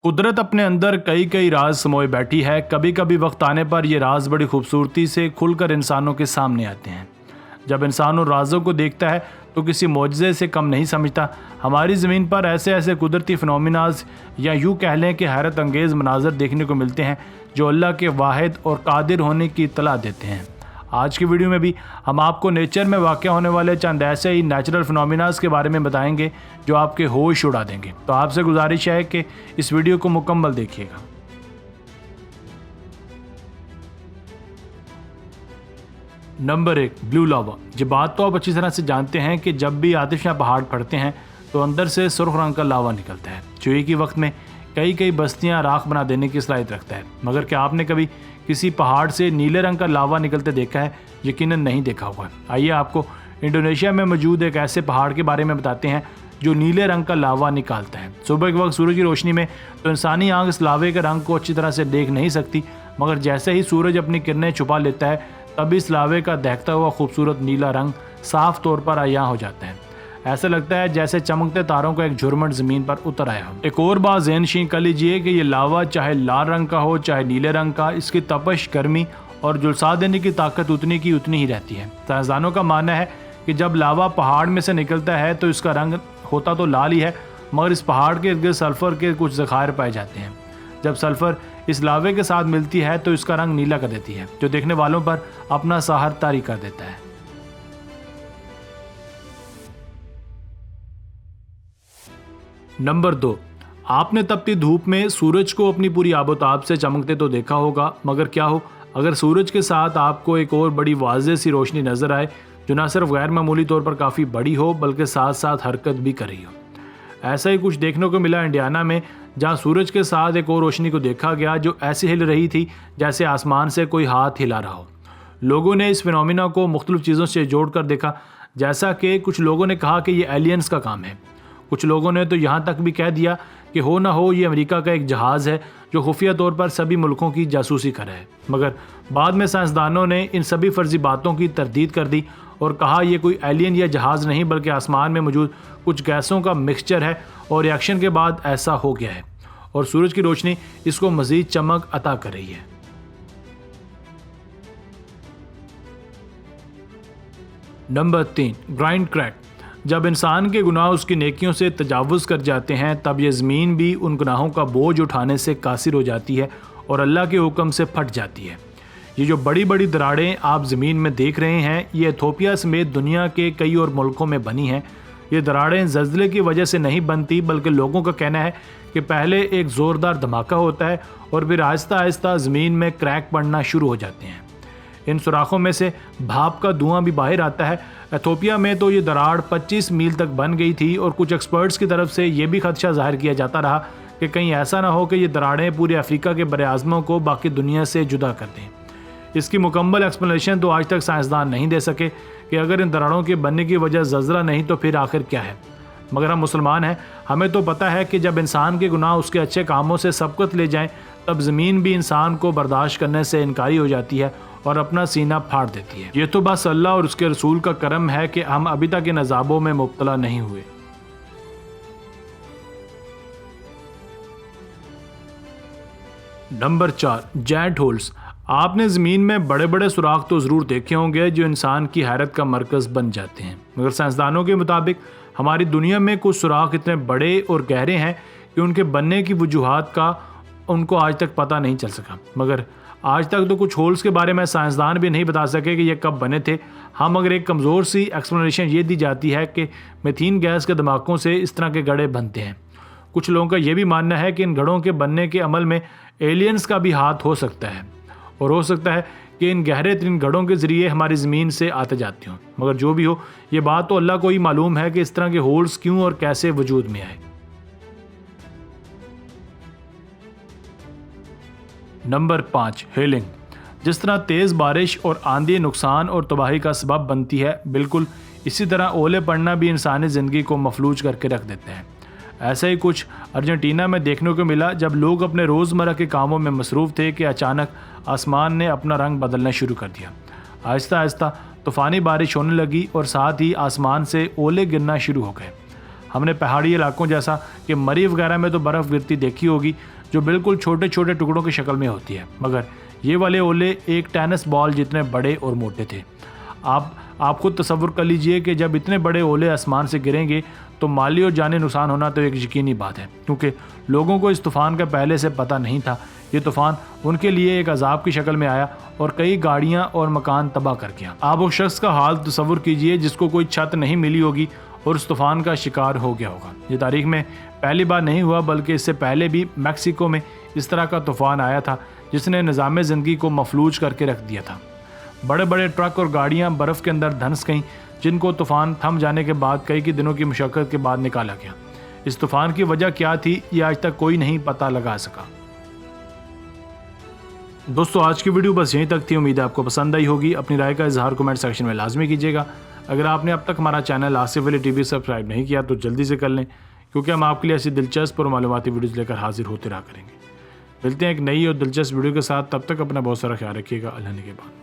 कुदरत अपने अंदर कई कई राज समोए बैठी है। कभी कभी वक्त आने पर ये राज बड़ी खूबसूरती से खुलकर इंसानों के सामने आते हैं। जब इंसान उन राजों को देखता है तो किसी मौजज़े से कम नहीं समझता। हमारी ज़मीन पर ऐसे ऐसे कुदरती फिनोमिनाज या यूँ कह लें कि हैरत अंगेज़ मनाजर देखने को मिलते हैं जो अल्लाह के वाहिद और कादिर होने की इत्तला देते हैं। आज की वीडियो में भी हम आपको नेचर में वाक़या होने वाले चंद ऐसे ही नेचुरल फिनोमिनाज के बारे में बताएंगे जो आपके होश उड़ा देंगे। तो आपसे गुजारिश है कि इस वीडियो को मुकम्मल देखिएगा। नंबर 1, ब्लू लावा। ये बात तो आप अच्छी तरह से जानते हैं कि जब भी आतिशबाज़ पहाड़ फटते हैं तो अंदर से सुर्ख रंग का लावा निकलता है जो एक ही वक्त में कई कई बस्तियां राख बना देने की सलाहियत रखता है। मगर क्या आपने कभी किसी पहाड़ से नीले रंग का लावा निकलते देखा है? यकीनन नहीं देखा होगा। आइए आपको इंडोनेशिया में मौजूद एक ऐसे पहाड़ के बारे में बताते हैं जो नीले रंग का लावा निकालता है। सुबह के वक्त सूरज की रोशनी में तो इंसानी आंख इस लावे के रंग को अच्छी तरह से देख नहीं सकती, मगर जैसे ही सूरज अपनी किरणें छुपा लेता है तब इस लावे का दहकता हुआ खूबसूरत नीला रंग साफ तौर पर आया हो जाता है। ऐसा लगता है जैसे चमकते तारों का एक झुरमुट ज़मीन पर उतर आया हो। एक और बात ज़हन नशीं कर लीजिए कि ये लावा चाहे लाल रंग का हो चाहे नीले रंग का, इसकी तपश, गर्मी और झुलसा देने की ताकत उतनी की उतनी ही रहती है। साइंसदानों का मानना है कि जब लावा पहाड़ में से निकलता है तो इसका रंग होता तो लाल ही है, मगर इस पहाड़ के इर्द गिर्द सल्फ़र के कुछ ज़खायर पाए जाते हैं। जब सल्फ़र इस लावे के साथ मिलती है तो इसका रंग नीला कर देती है, जो देखने वालों पर अपना सहर तारी कर देता है। नंबर 2, आपने तपती धूप में सूरज को अपनी पूरी आबोताब से चमकते तो देखा होगा, मगर क्या हो अगर सूरज के साथ आपको एक और बड़ी वाज़ेह सी रोशनी नज़र आए जो ना सिर्फ गैर मामूली तौर पर काफ़ी बड़ी हो बल्कि साथ साथ हरकत भी कर रही हो। ऐसा ही कुछ देखने को मिला इंडियाना में, जहां सूरज के साथ एक और रोशनी को देखा गया जो ऐसे हिल रही थी जैसे आसमान से कोई हाथ हिला रहा हो। लोगों ने इस फिनोमिना को मुख्तलिफ चीज़ों से जोड़कर देखा, जैसा कि कुछ लोगों ने कहा कि ये एलियंस का काम है। कुछ लोगों ने तो यहाँ तक भी कह दिया कि हो ना हो ये अमेरिका का एक जहाज़ है जो खुफिया तौर पर सभी मुल्कों की जासूसी कर रहा है। मगर बाद में साइंसदानों ने इन सभी फर्जी बातों की तरदीद कर दी और कहा यह कोई एलियन या जहाज़ नहीं बल्कि आसमान में मौजूद कुछ गैसों का मिक्सचर है और रिएक्शन के बाद ऐसा हो गया है और सूरज की रोशनी इसको मज़ीद चमक अता कर रही है। Number 3, grind crack. जब इंसान के गुनाह उसकी नेकियों से तजावुज़ कर जाते हैं तब यह ज़मीन भी उन गुनाहों का बोझ उठाने से कासिर हो जाती है और अल्लाह के हुक्म से फट जाती है। ये जो बड़ी बड़ी दरारें आप ज़मीन में देख रहे हैं ये इथोपिया समेत दुनिया के कई और मुल्कों में बनी हैं। ये दरारें ज़ल्ज़ले की वजह से नहीं बनती बल्कि लोगों का कहना है कि पहले एक ज़ोरदार धमाका होता है और फिर आहिस्ता आहिस्ता ज़मीन में क्रैक पड़ना शुरू हो जाते हैं। इन सुराखों में से भाप का धुआं भी बाहर आता है। इथोपिया में तो ये दरार 25 मील तक बन गई थी और कुछ एक्सपर्ट्स की तरफ से ये भी खदशा जाहिर किया जाता रहा कि कहीं ऐसा ना हो कि ये दरारें पूरे अफ्रीका के बरआज़मों को बाकी दुनिया से जुदा कर दें। इसकी मुकम्मल एक्सप्लेनेशन तो आज तक साइंसदान नहीं दे सके कि अगर इन दरारों के बनने की वजह ज़ल्ज़ला नहीं तो फिर आखिर क्या है। मगर हम मुसलमान हैं, हमें तो पता है कि जब इंसान के गुनाह उसके अच्छे कामों से सबकत ले जाएं तब ज़मीन भी इंसान को बर्दाश्त करने से इनकारी हो जाती है और अपना सीना फाड़ देती है। ये तो बस अल्लाह और उसके रसूल का करम है कि हम अभी तक इन अज़ाबों में मुब्तला नहीं हुए। Number 4, giant holes. आपने ज़मीन में बड़े बड़े सुराख तो ज़रूर देखे होंगे जो इंसान की हैरत का मरकज़ बन जाते हैं, मगर साइंसदानों के मुताबिक हमारी दुनिया में कुछ सुराख इतने बड़े और गहरे हैं कि उनके बनने की वजूहात का उनको आज तक पता नहीं चल सका। मगर आज तक तो कुछ होल्स के बारे में साइंसदान भी नहीं बता सके कि ये कब बने थे। हाँ, मगर एक कमज़ोर सी एक्सप्लेनेशन ये दी जाती है कि मीथेन गैस के धमाकों से इस तरह के गड्ढे बनते हैं। कुछ लोगों का यह भी मानना है कि इन गड्ढों के बनने के अमल में एलियंस का भी हाथ हो सकता है और हो सकता है कि इन गहरे तरीन गड्ढों के ज़रिए हमारी ज़मीन से आते जाते हों। मगर जो भी हो, ये बात तो अल्लाह को ही मालूम है कि इस तरह के होल्स क्यों और कैसे वजूद में आए। Number 5, hailing. जिस तरह तेज़ बारिश और आंधी नुकसान और तबाही का सबब बनती है, बिल्कुल इसी तरह ओले पड़ना भी इंसानी ज़िंदगी को मफलूज करके रख देते हैं। ऐसा ही कुछ अर्जेंटीना में देखने को मिला जब लोग अपने रोज़मर्रा के कामों में मसरूफ़ थे कि अचानक आसमान ने अपना रंग बदलना शुरू कर दिया। आहिस्ता आहिस्ता तूफ़ानी बारिश होने लगी और साथ ही आसमान से ओले गिरना शुरू हो गए। हमने पहाड़ी इलाकों जैसा कि मरी वगैरह में तो बर्फ़ गिरती देखी होगी जो बिल्कुल छोटे छोटे टुकड़ों की शक्ल में होती है, मगर ये वाले ओले एक टेनिस बॉल जितने बड़े और मोटे थे। आप खुद तसव्वुर कर लीजिए कि जब इतने बड़े ओले आसमान से गिरेंगे तो माली और जानी नुकसान होना तो एक यकीनी बात है, क्योंकि लोगों को इस तूफ़ान का पहले से पता नहीं था। ये तूफ़ान उनके लिए एक अजाब की शक्ल में आया और कई गाड़ियां और मकान तबाह कर गया। आप उस शख्स का हाल तसव्वुर कीजिए जिसको कोई छत नहीं मिली होगी और उस तूफ़ान का शिकार हो गया होगा। ये तारीख में पहली बार नहीं हुआ, बल्कि इससे पहले भी मैक्सिको में इस तरह का तूफ़ान आया था जिसने निज़ाम ज़िंदगी को मफलूज करके रख दिया था। बड़े बड़े ट्रक और गाड़ियां बर्फ़ के अंदर धंस गईं, जिनको तूफ़ान थम जाने के बाद कई दिनों की मुशक्क़त के बाद निकाला गया। इस तूफ़ान की वजह क्या थी ये आज तक कोई नहीं पता लगा सका। दोस्तों, आज की वीडियो बस यहीं तक थी। उम्मीद है आपको पसंद आई होगी। अपनी राय का इजहार कमेंट सेक्शन में लाजमी कीजिएगा। अगर आपने अब तक हमारा channel Asif Ali TV subscribe नहीं किया तो जल्दी से कर लें, क्योंकि हम आपके लिए ऐसी दिलचस्प और मालूमाती वीडियोज़ लेकर हाजिर होते रहा करेंगे। मिलते हैं एक नई और दिलचस्प वीडियो के साथ। तब तक अपना बहुत सारा ख्याल रखिएगा। अल्लाह ने के बाद।